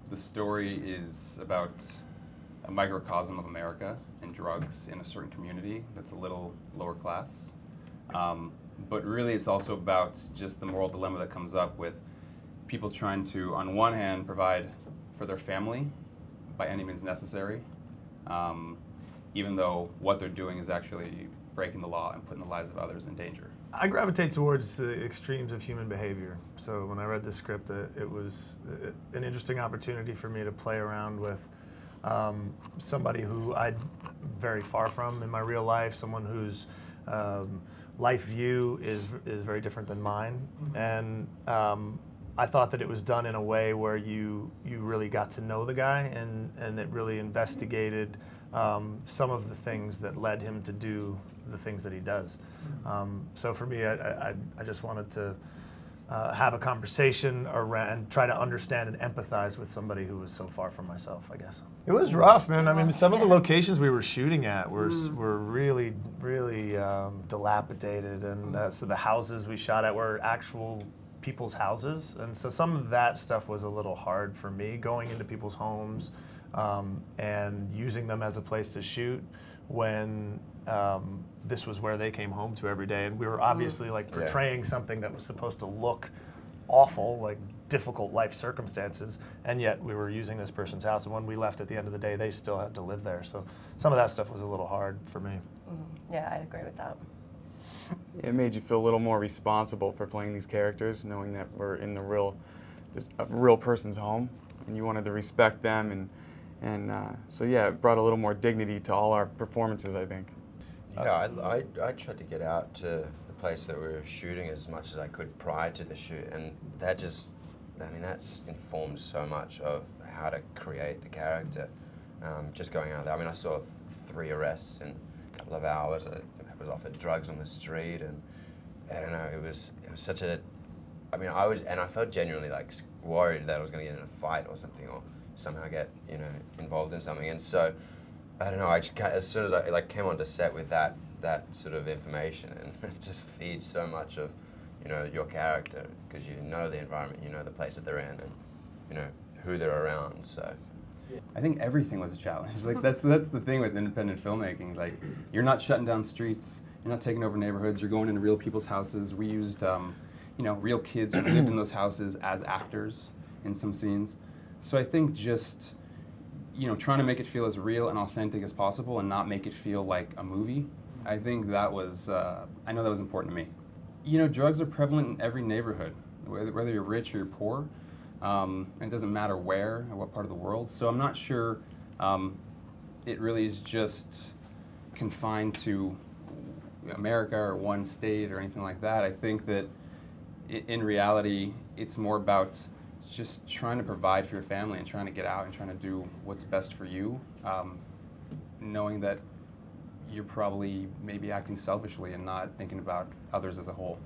The story is about a microcosm of America and drugs in a certain community that's a little lower class. But really it's also about just the moral dilemma that comes up with people trying to, on one hand, provide for their family by any means necessary, even though what they're doing is actually breaking the law and putting the lives of others in danger. I gravitate towards the extremes of human behavior. So when I read the script, it was an interesting opportunity for me to play around with somebody who I'm very far from in my real life, someone whose life view is very different than mine. And I thought that it was done in a way where you really got to know the guy, and it really investigated some of the things that led him to do the things that he does. So for me, I just wanted to have a conversation around and try to understand and empathize with somebody who was so far from myself, I guess. It was rough, man. I mean, some of the locations we were shooting at were really, really dilapidated, and so the houses we shot at were actual people's houses, and so some of that stuff was a little hard for me, going into people's homes and using them as a place to shoot when this was where they came home to every day, and we were obviously like portraying something that was supposed to look awful, like difficult life circumstances, and yet we were using this person's house, and when we left at the end of the day, they still had to live there. So some of that stuff was a little hard for me. Yeah, I'd agree with that. It made you feel a little more responsible for playing these characters, knowing that we're in the just a real person's home, and you wanted to respect them, and so yeah, it brought a little more dignity to all our performances, I think. Yeah, I tried to get out to the place that we were shooting as much as I could prior to the shoot, and that just, I mean, that's informed so much of how to create the character. Just going out there, I mean, I saw 3 arrests in a couple of hours. I was offered drugs on the street, and I don't know, it was such a, I mean, I felt genuinely like worried that I was going to get in a fight or something, or somehow get, you know, involved in something. And so, I don't know, I just, as soon as I like came onto set with that sort of information, and it just feeds so much of, you know, your character, because you know the environment, you know the place that they're in, and you know who they're around. So I think everything was a challenge. Like that's the thing with independent filmmaking. Like you're not shutting down streets, you're not taking over neighborhoods, you're going into real people's houses. We used you know, real kids who lived in those houses as actors in some scenes. So I think just, you know, trying to make it feel as real and authentic as possible and not make it feel like a movie, I think that was, I know that was important to me. You know, drugs are prevalent in every neighborhood, whether you're rich or you're poor. And it doesn't matter where or what part of the world. So I'm not sure it really is just confined to America or one state or anything like that. I think that in reality, it's more about just trying to provide for your family and trying to get out and trying to do what's best for you, knowing that you're probably maybe acting selfishly and not thinking about others as a whole.